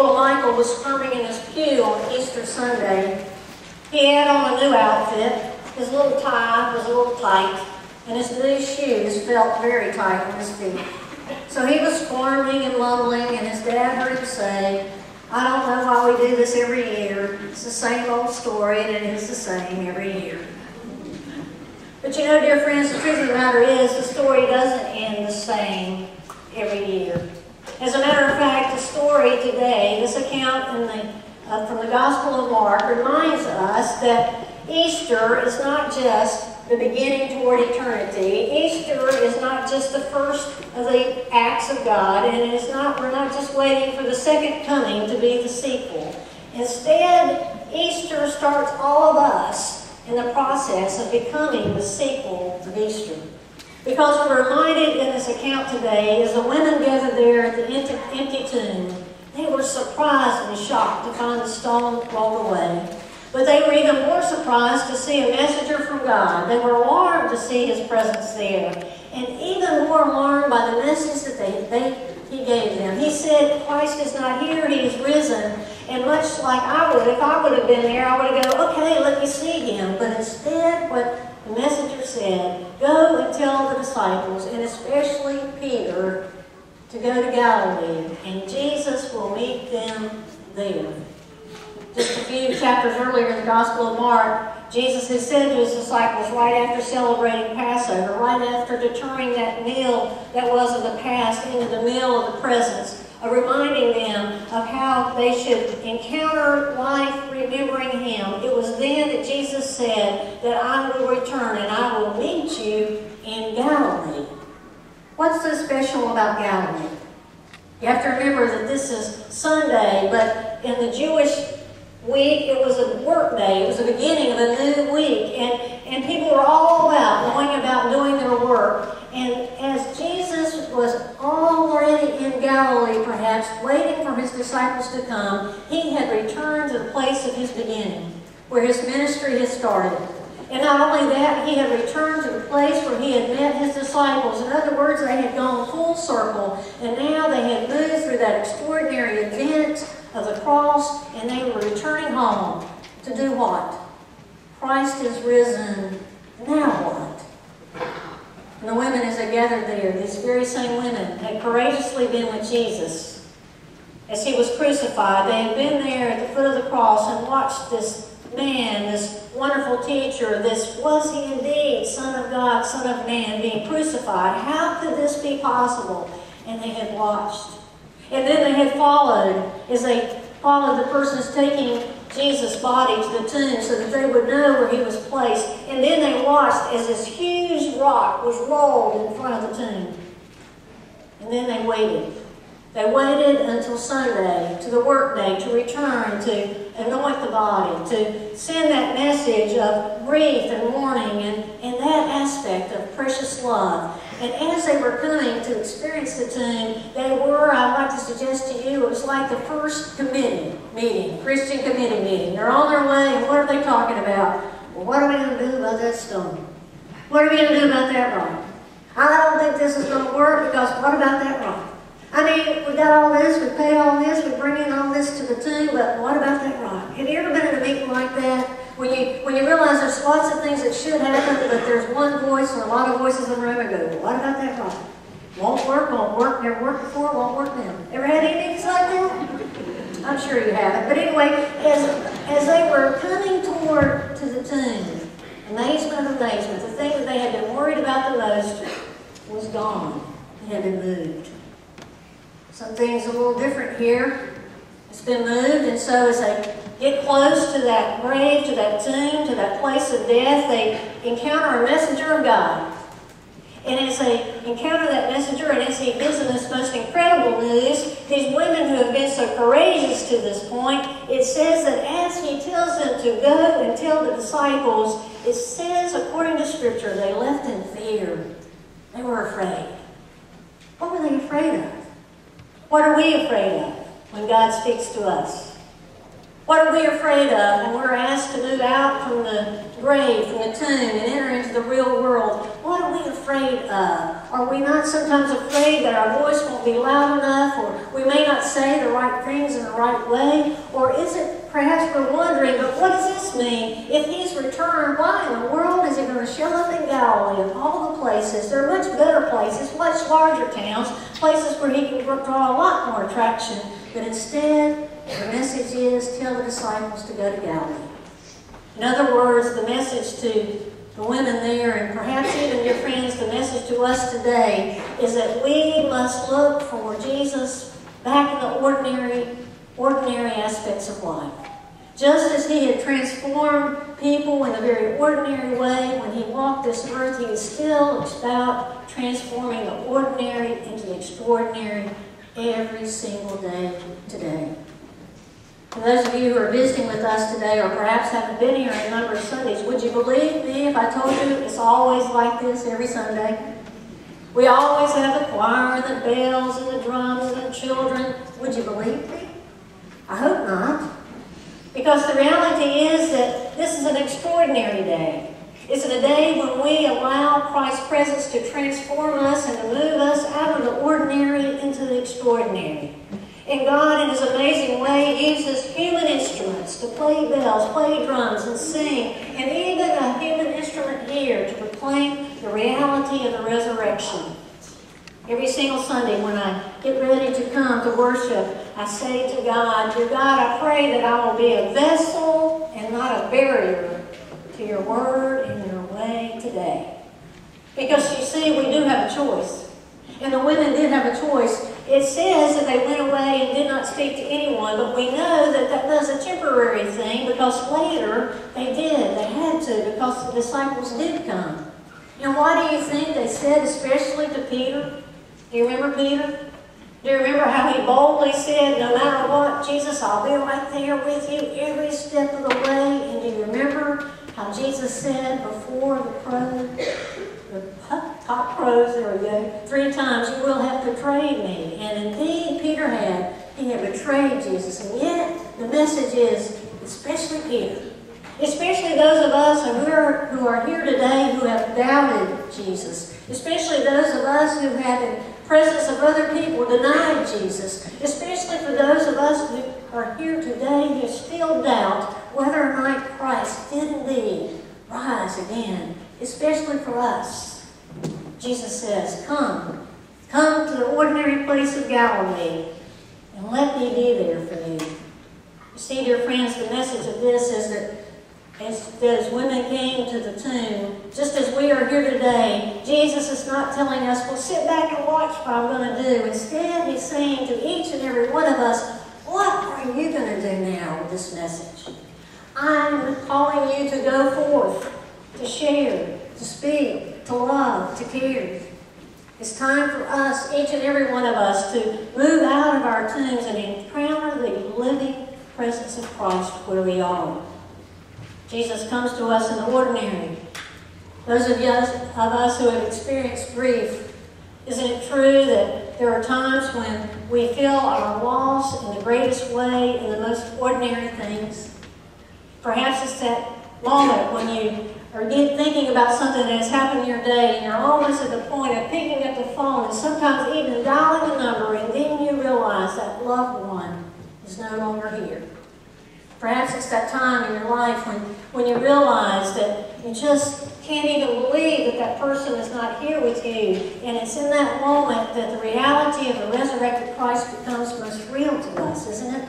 little Michael was squirming in his pew on Easter Sunday. He had on a new outfit. His little tie was a little tight, and his new shoes felt very tight on his feet. So he was squirming and mumbling, and his dad heard him say, "I don't know why we do this every year. It's the same old story, and it is the same every year." But you know, dear friends, the truth of the matter is the story doesn't end the same every year. As a matter of fact, the story today, this account from the Gospel of Mark, reminds us that Easter is not just the beginning toward eternity. Easter is not just the first of the acts of God, and we're not just waiting for the second coming to be the sequel. Instead, Easter starts all of us in the process of becoming the sequel of Easter. Because we're reminded in this account today, as the women gathered there at the empty tomb, they were surprised and shocked to find the stone rolled away. But they were even more surprised to see a messenger from God. They were alarmed to see his presence there, and even more alarmed by the message that he gave them. He said, "Christ is not here, he is risen." And much like I would, if I would have been there, I would have gone, "Okay, let me see him." But instead, what the messenger said, "Go and tell the disciples, and especially Peter, to go to Galilee, and Jesus will meet them there." Just a few chapters earlier in the Gospel of Mark, Jesus had said to his disciples right after celebrating Passover, right after deterring that meal that was of the past into the meal of the present, reminding them of how they should encounter life remembering him. It was then that Jesus said that I will return and I will meet you in Galilee. What's so special about Galilee? You have to remember that this is Sunday, but in the Jewish week, it was a work day. It was the beginning of a new week, and people were all about going about doing their work. And as Jesus was already in Galilee, perhaps waiting for his disciples to come, he had returned to the place of his beginning, where his ministry had started. And not only that, he had returned to the place where he had met his disciples. In other words, they had gone full circle, and now they had moved through that extraordinary event of the cross, and they were returning home to do what? Christ is risen. Now what? And the women, as they gathered there, these very same women, had courageously been with Jesus as he was crucified. They had been there at the foot of the cross and watched this man, this wonderful teacher, this was he indeed Son of God, Son of Man, being crucified. How could this be possible? And they had watched. And then they had followed, as they followed the persons taking Jesus' body to the tomb so that they would know where he was placed. And then they watched as this huge rock was rolled in front of the tomb. And then they waited. They waited until Sunday, to the work day, to return, to anoint the body, to send that message of grief and mourning and that aspect of precious love. And as they were coming to experience the tomb, they were, I'd like to suggest to you, it was like the first committee meeting, Christian committee meeting. They're on their way, and what are they talking about? Well, what are we going to do about that stone? What are we going to do about that rock? I don't think this is going to work, because what about that rock? I mean, we got all this, we paid all this, we bring in all this to the tomb, but what about that rock? Have you ever been in a meeting like that? When you realize there's lots of things that should happen, but there's one voice or a lot of voices in the room and go, what about that rock? Won't work, never worked before, won't work now. Ever had any meetings like that? I'm sure you haven't. But anyway, as they were coming toward to the tomb, amazement of amazement, the thing that they had been worried about the most was gone. It had been moved. Some things a little different here. It's been moved, and so as they get close to that grave, to that tomb, to that place of death, they encounter a messenger of God. And as they encounter that messenger, and as he gives them this most incredible news, these women who have been so courageous to this point, it says that as he tells them to go and tell the disciples, it says, according to Scripture, they left in fear. They were afraid. What were they afraid of? What are we afraid of when God speaks to us? What are we afraid of when we're asked to move out from the grave, from the tomb, and enter into the real world? What are we afraid of? Are we not sometimes afraid that our voice won't be loud enough, or we may not say the right things in the right way? Or is it perhaps we're wondering, but what does this mean? If he's returned, why in the world is he going to show up in Galilee of all the places? There are much better places, much larger towns, places where he can draw a lot more attraction. But instead, the message is, tell the disciples to go to Galilee. In other words, the message to the women there, and perhaps even your friends, the message to us today is that we must look for Jesus back in the ordinary aspects of life. Just as he had transformed people in a very ordinary way when he walked this earth, he is still about transforming the ordinary into the extraordinary every single day today. For those of you who are visiting with us today, or perhaps haven't been here in a number of Sundays, would you believe me if I told you it's always like this every Sunday? We always have the choir and the bells and the drums and the children. Would you believe me? I hope not. Because the reality is that this is an extraordinary day. It's a day when we allow Christ's presence to transform us and to move us out of the ordinary into the extraordinary. And God, in his amazing way, uses human instruments to play bells, play drums, and sing, and even a human instrument here to proclaim the reality of the resurrection. Every single Sunday when I get ready to come to worship, I say to God, dear God, I pray that I will be a vessel and not a barrier to your word and your way today. Because you see, we do have a choice. And the women did have a choice. It says that they went away and did not speak to anyone, but we know that that was a temporary thing because later they did. They had to because the disciples did come. And why do you think they said, especially to Peter? Do you remember Peter? Do you remember how he boldly said, no matter what, Jesus, I'll be right there with you every step of the way? And do you remember how Jesus said before the top crows, there we go, 3 times, you will have betrayed me. And indeed, Peter had. He had betrayed Jesus. And yet, the message is, especially Peter, especially those of us who are here today who have doubted Jesus, especially those of us who have, in presence of other people, denied Jesus, especially for those of us who are here today who still doubt whether or not Christ did indeed rise again, especially for us. Jesus says, come to the ordinary place of Galilee, and let me be there for you. You see, dear friends, the message of this is that as women came to the tomb, just as we are here today, Jesus is not telling us, well, sit back and watch what I'm going to do. Instead, he's saying to each and every one of us, what are you going to do now with this message? I'm calling you to go forth, to share, to speak, to love, to care. It's time for us, each and every one of us, to move out of our tombs and encounter the living presence of Christ where we are. Jesus comes to us in the ordinary. Those of us who have experienced grief, isn't it true that there are times when we feel our loss in the greatest way in the most ordinary things? Perhaps it's that moment when you are thinking about something that has happened in your day and you're almost at the point of picking up the phone and sometimes even dialing a number, and then you realize that loved one is no longer here. Perhaps it's that time in your life when you realize that you just can't even believe that person is not here with you. And it's in that moment that the reality of the resurrected Christ becomes most real to us, isn't it?